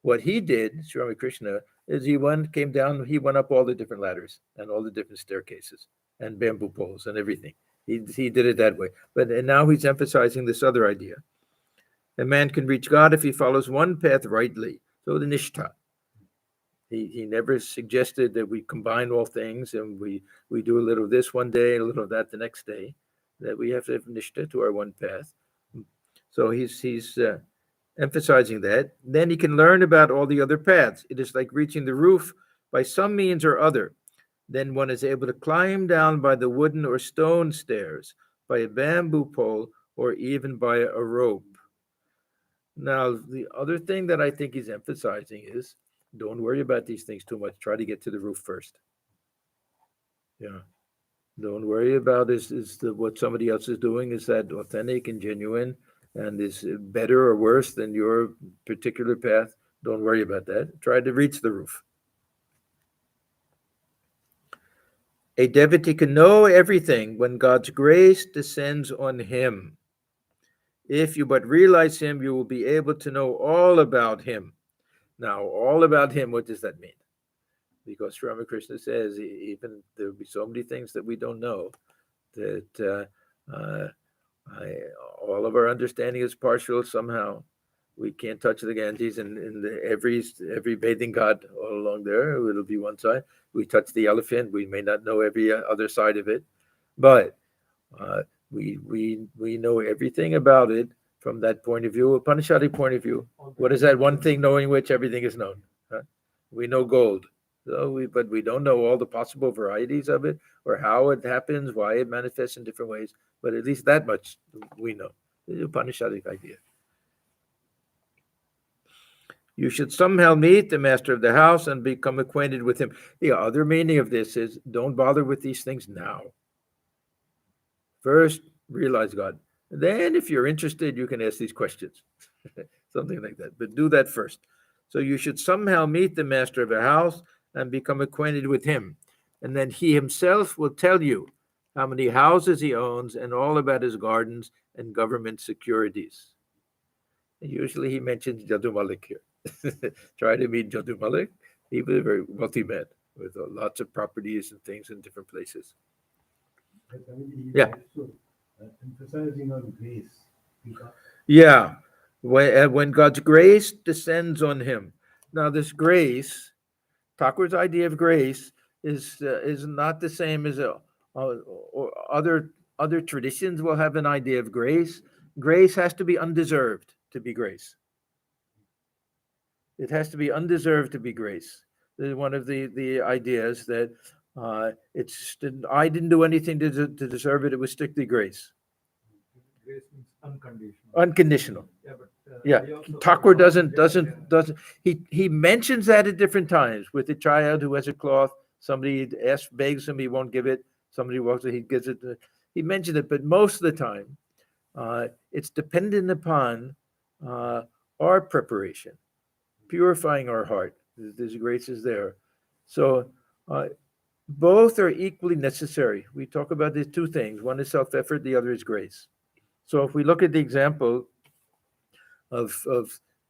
What he did, Sri Ramakrishna, is he went up all the different ladders and all the different staircases and bamboo poles and everything. He did it that way. And now he's emphasizing this other idea. A man can reach God if he follows one path rightly. So the nishtha. He never suggested that we combine all things and we do a little of this one day, a little of that the next day. That we have to have nishtha to our one path. So he's emphasizing that. Then he can learn about all the other paths. It is like reaching the roof by some means or other. Then one is able to climb down by the wooden or stone stairs, by a bamboo pole, or even by a rope. Now, the other thing that I think he's emphasizing is don't worry about these things too much. Try to get to the roof first. Yeah. Don't worry about what somebody else is doing. Is that authentic and genuine and is better or worse than your particular path? Don't worry about that. Try to reach the roof. A devotee can know everything when God's grace descends on him. If you but realize him, you will be able to know all about him. Now, all about him, what does that mean? Because Sri Ramakrishna says even there will be so many things that we don't know, that all of our understanding is partial somehow. We can't touch the Ganges and every bathing god all along there. It'll be one side. We touch the elephant. We may not know every other side of it, but we know everything about it from that point of view, a Upanishadic point of view. What is that one thing knowing which everything is known? Huh? We know gold, but we don't know all the possible varieties of it or how it happens, why it manifests in different ways. But at least that much we know. The Upanishadic idea. You should somehow meet the master of the house and become acquainted with him. The other meaning of this is don't bother with these things now. First, realize God. Then, if you're interested, you can ask these questions. Something like that. But do that first. So you should somehow meet the master of a house and become acquainted with him. And then he himself will tell you how many houses he owns and all about his gardens and government securities. And usually he mentions Jadu Malik here. Try to meet Jadu Malik. He was a very wealthy man with lots of properties and things in different places. Yeah. Emphasizing on grace. Yeah. When God's grace descends on him. Now, this grace, Thakur's idea of grace is not the same as or other traditions will have an idea of grace. Grace has to be undeserved to be grace. It has to be undeserved to be grace. This is one of the ideas that I didn't do anything to deserve it. It was strictly grace. Grace means unconditional. Unconditional. Yeah, but yeah. Thakur doesn't. He mentions that at different times with the child who has a cloth. Somebody begs him, he won't give it. Somebody walks in, he gives it. He mentioned it, but most of the time, it's dependent upon our preparation, purifying our heart. There's graces there. So both are equally necessary. We talk about these two things. One is self-effort, the other is grace. So if we look at the example of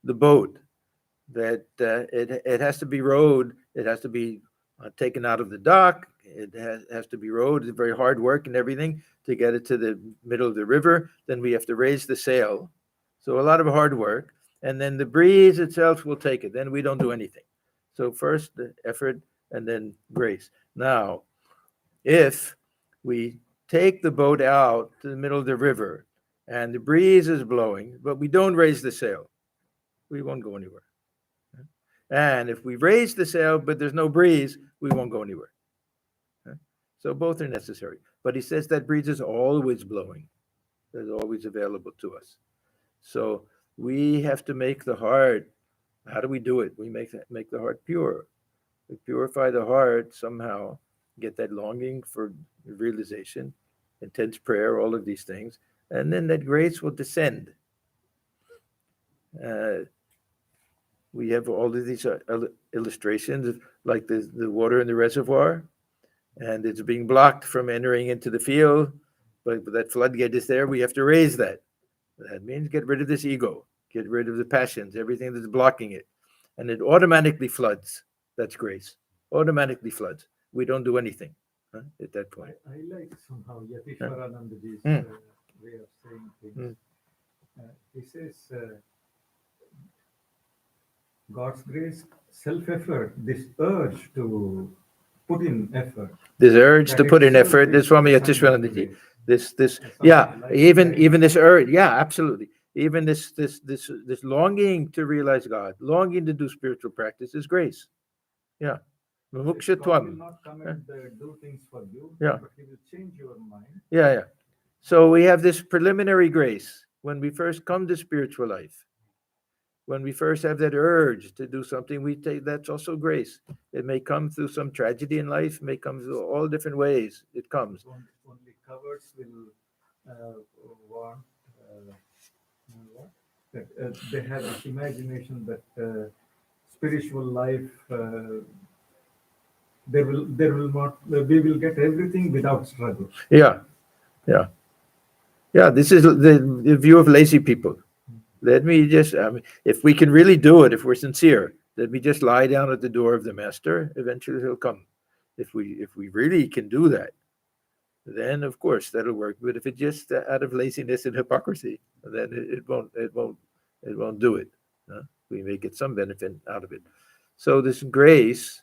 the boat, that it has to be rowed, it has to be taken out of the dock, it has to be rowed, it's very hard work and everything to get it to the middle of the river. Then we have to raise the sail. So a lot of hard work. And then the breeze itself will take it. Then we don't do anything. So first the effort and then grace. Now, if we take the boat out to the middle of the river and the breeze is blowing, but we don't raise the sail, we won't go anywhere. And if we raise the sail, but there's no breeze, we won't go anywhere. So both are necessary. But he says that breeze is always blowing. It's always available to us. So we have to make the heart. How do we do it? We make the heart pure. We purify the heart somehow, get that longing for realization, intense prayer, all of these things. And then that grace will descend. We have all of these illustrations, like the water in the reservoir, and it's being blocked from entering into the field, but that floodgate is there. We have to raise that. That means get rid of this ego, get rid of the passions, everything that's blocking it, and it automatically floods. That's grace. Automatically floods. We don't do anything at that point. I like somehow Yatishwaranandaji's way of saying things. He says, God's grace, self-effort, this urge to put in effort. This urge that to put in itself effort. This is Swami a sign of Atmajnanananda. grace. This, Something yeah. like Even that. this urge, yeah, absolutely. Even this longing to realize God, longing to do spiritual practice is grace. Yeah. God will Mumukshutvam. not come and do things for you, Yeah. but He will change your mind. Yeah. So we have this preliminary grace when we first come to spiritual life. When we first have that urge to do something, we take that's also grace. It may come through some tragedy in life, may come through all different ways. It comes. Only cowards will want that they have this imagination that spiritual life we will get everything without struggle. Yeah. This is the view of lazy people. Let me just, if we can really do it, if we're sincere, let me just lie down at the door of the master. Eventually he'll come. If we really can do that, then of course that'll work. But if it's just out of laziness and hypocrisy, then it won't do it. We may get some benefit out of it. So this grace,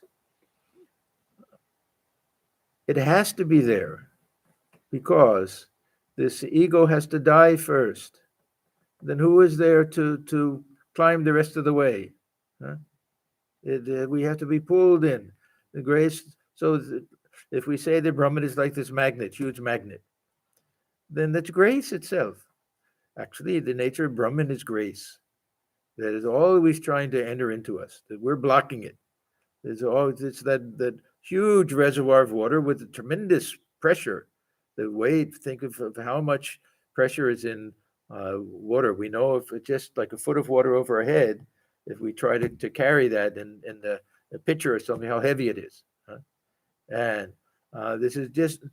it has to be there because this ego has to die first. Then who is there to climb the rest of the way? We have to be pulled in. The grace. So if we say that Brahman is like this magnet, huge magnet, then that's grace itself. Actually, the nature of Brahman is grace. That is always trying to enter into us. That we're blocking it. It's that huge reservoir of water with tremendous pressure. The weight. Think of how much pressure is in water. We know if it's just like a foot of water over our head, if we try to carry that in a pitcher or something, how heavy it is. And this is just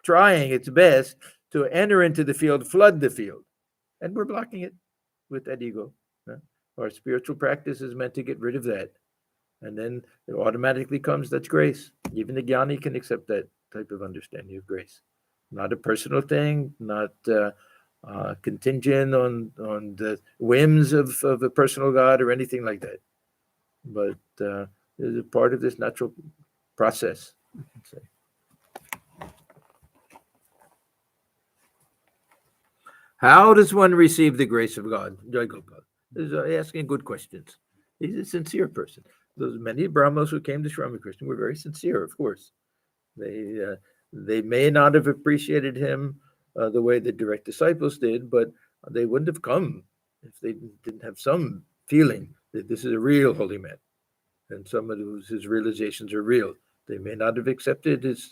trying its best to enter into the field, flood the field. And we're blocking it with that ego. Our spiritual practice is meant to get rid of that. And then it automatically comes, that's grace. Even the jnani can accept that type of understanding of grace. Not a personal thing, not contingent on the whims of a personal God or anything like that. But it's a part of this natural process, you can say. How does one receive the grace of God? Jai Gopal is asking good questions. He's a sincere person. Those many Brahmos who came to Sri Ramakrishna were very sincere, of course. They may not have appreciated him the way the direct disciples did, but they wouldn't have come if they didn't have some feeling that this is a real holy man and someone his realizations are real. They may not have accepted his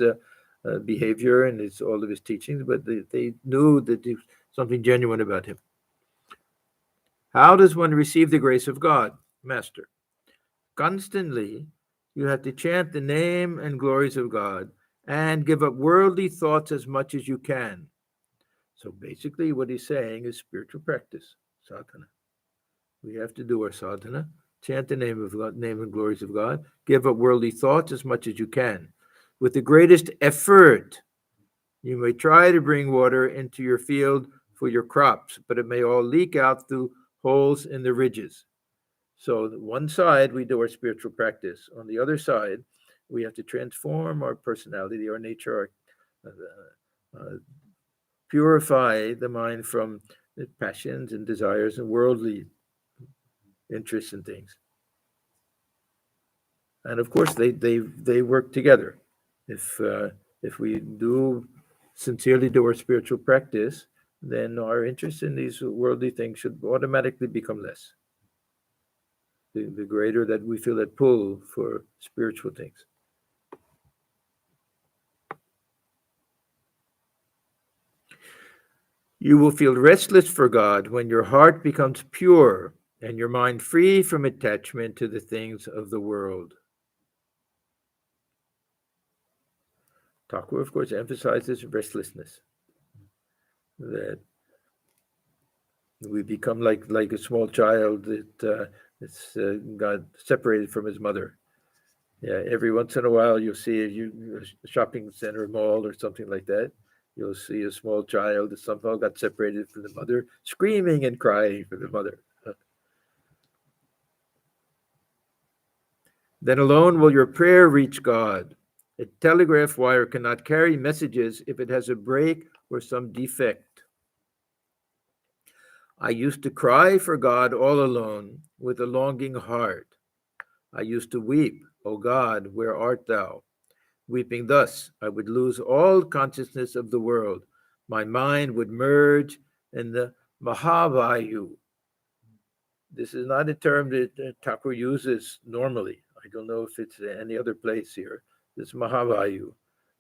behavior and all of his teachings, but they knew that there was something genuine about him. How does one receive the grace of God, Master? Constantly, you have to chant the name and glories of God and give up worldly thoughts as much as you can. So basically, what he's saying is spiritual practice, sadhana. We have to do our sadhana, chant the name of God, name and glories of God, give up worldly thoughts as much as you can. With the greatest effort, you may try to bring water into your field for your crops, but it may all leak out through holes in the ridges. So one side, we do our spiritual practice. On the other side, we have to transform our personality, our nature, purify the mind from the passions and desires and worldly interests and things. And of course, they work together. If we do sincerely do our spiritual practice, then our interest in these worldly things should automatically become less. The greater that we feel that pull for spiritual things. You will feel restless for God when your heart becomes pure and your mind free from attachment to the things of the world. Thakur, of course, emphasizes restlessness, that we become like a small child that's got separated from his mother. Yeah, every once in a while you'll see a shopping center, mall, or something like that. You'll see a small child that somehow got separated from the mother, screaming and crying for the mother. Then alone will your prayer reach God. A telegraph wire cannot carry messages if it has a break or some defect. I used to cry for God all alone with a longing heart. I used to weep, O God, where art thou? Weeping thus, I would lose all consciousness of the world. My mind would merge in the Mahavayu. This is not a term that Thakur uses normally. I don't know if it's any other place here. This Mahavayu.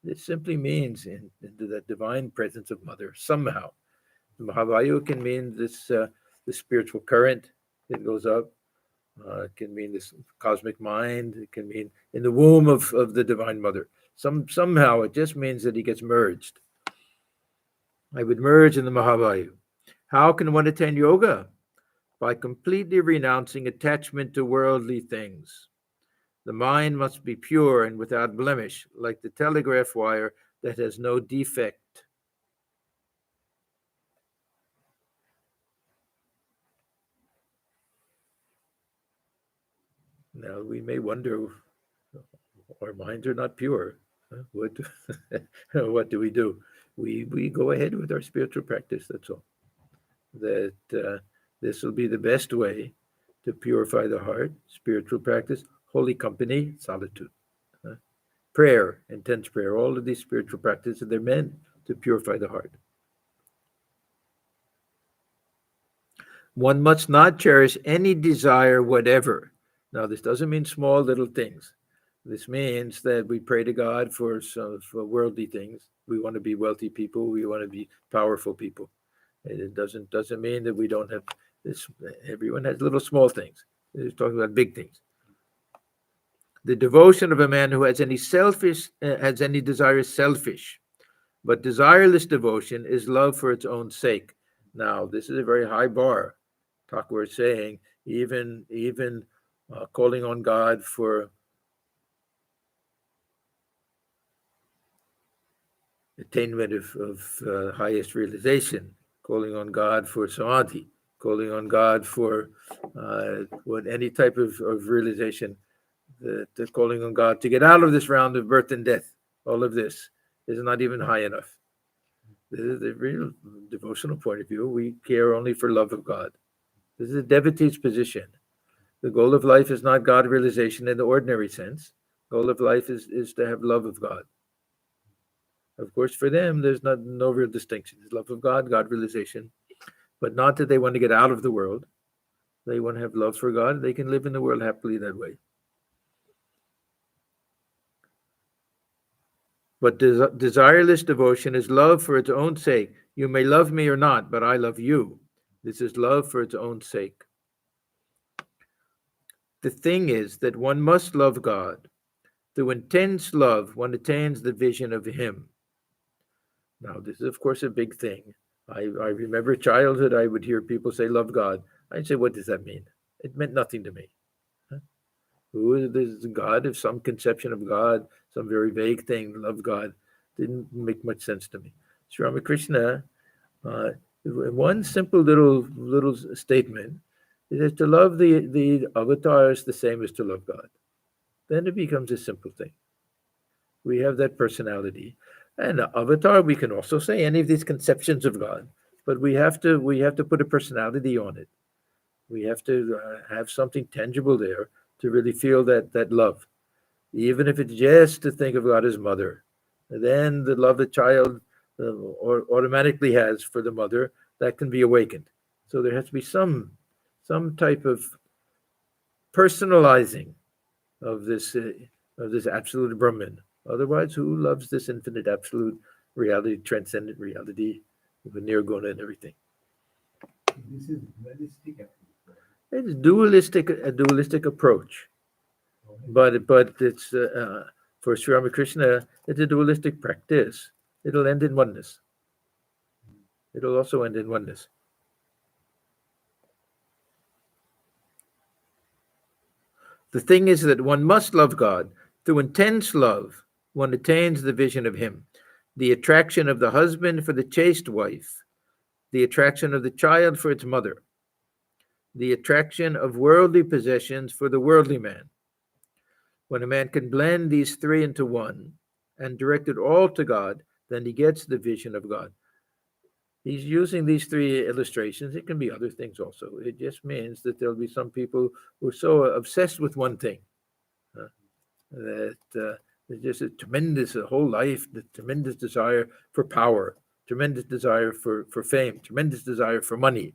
It simply means into that divine presence of Mother, somehow. Mahavayu can mean this the spiritual current that goes up. It can mean this cosmic mind. It can mean in the womb of the Divine Mother. Somehow it just means that he gets merged. I would merge in the Mahavayu. How can one attain yoga? By completely renouncing attachment to worldly things. The mind must be pure and without blemish, like the telegraph wire that has no defect. Now we may wonder, our minds are not pure. What what do we do? We go ahead with our spiritual practice. That's all. That this will be the best way to purify the heart. Spiritual practice, holy company, solitude, prayer, intense prayer. All of these spiritual practices, they're meant to purify the heart. One must not cherish any desire whatever. Now, this doesn't mean small little things. This means that we pray to God for worldly things. We want to be wealthy people. We want to be powerful people. And it doesn't mean that we don't have this. Everyone has little small things. He's talking about big things. The devotion of a man who has any desire is selfish, but desireless devotion is love for its own sake. Now, this is a very high bar. Thakur is saying even calling on God for attainment of highest realization, calling on God for samadhi, calling on God for any type of realization, the calling on God to get out of this round of birth and death. All of this is not even high enough. This is the real devotional point of view. We care only for love of God. This is a devotee's position. The goal of life is not God realization in the ordinary sense. The goal of life is to have love of God. Of course, for them, there's no real distinction. There's love of God, God realization, but not that they want to get out of the world. They want to have love for God. They can live in the world happily that way. But desireless devotion is love for its own sake. You may love me or not, but I love you. This is love for its own sake. The thing is that one must love God. Through intense love, one attains the vision of Him. Now, this is, of course, a big thing. I remember childhood, I would hear people say, love God. I'd say, what does that mean? It meant nothing to me. Who is God? If some conception of God, some very vague thing, love God, didn't make much sense to me. Sri Ramakrishna, one simple little statement is that to love the avatar is the same as to love God. Then it becomes a simple thing. We have that personality, and avatar. We can also say any of these conceptions of God, but we have to put a personality on it. We have to have something tangible there to really feel that love, even if it's just to think of God as mother. Then the love the child automatically has for the mother, that can be awakened. So there has to be some type of personalizing of this absolute Brahman. Otherwise, who loves this infinite absolute reality, transcendent reality, with nirguna and everything? This is dualistic approach. It's a dualistic approach, but it's for Sri Ramakrishna, it's a dualistic practice. It'll end in oneness. It'll also end in oneness. The thing is that one must love God. Through intense love, one attains the vision of Him, the attraction of the husband for the chaste wife, the attraction of the child for its mother, the attraction of worldly possessions for the worldly man. When a man can blend these three into one and direct it all to God, then he gets the vision of God. He's using these three illustrations. It can be other things also. It just means that there'll be some people who are so obsessed with one thing that there's just a whole life, the tremendous desire for power, tremendous desire for fame, tremendous desire for money.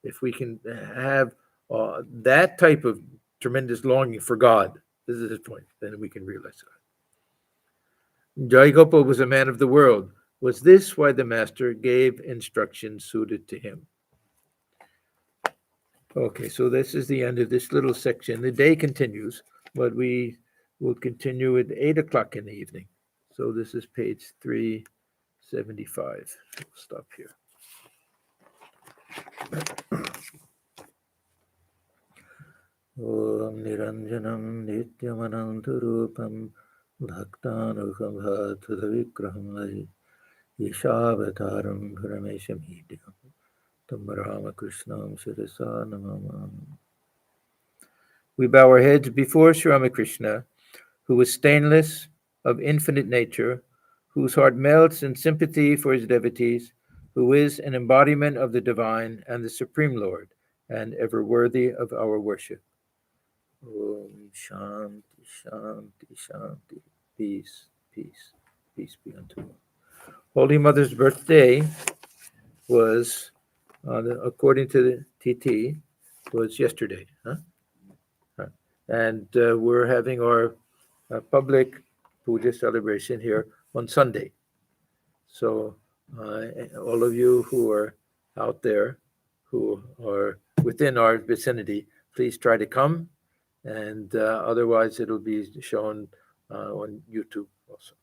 If we can have that type of tremendous longing for God, this is his point, then we can realize God. Jai Gopal was a man of the world. Was this why the master gave instructions suited to him? Okay, so this is the end of this little section. The day continues, but we will continue at 8 o'clock in the evening. So this is page 375. We'll stop here. Om Niranjanam Nityamanantarupam Bhaktanukam Bhatadavikraham Yeshavataram Parameshamidhyam Tam Ramakrishnam Shirasa Namam. We bow our heads before Sri Ramakrishna, who is stainless, of infinite nature, whose heart melts in sympathy for his devotees, who is an embodiment of the divine and the Supreme Lord, and ever worthy of our worship. Om Shanti, Shanti, Shanti. Peace, peace, peace be unto all. Holy Mother's birthday was, according to the TT, was yesterday. And we're having our public puja celebration here on Sunday. So all of you who are out there, who are within our vicinity, please try to come. And otherwise, it'll be shown on YouTube also.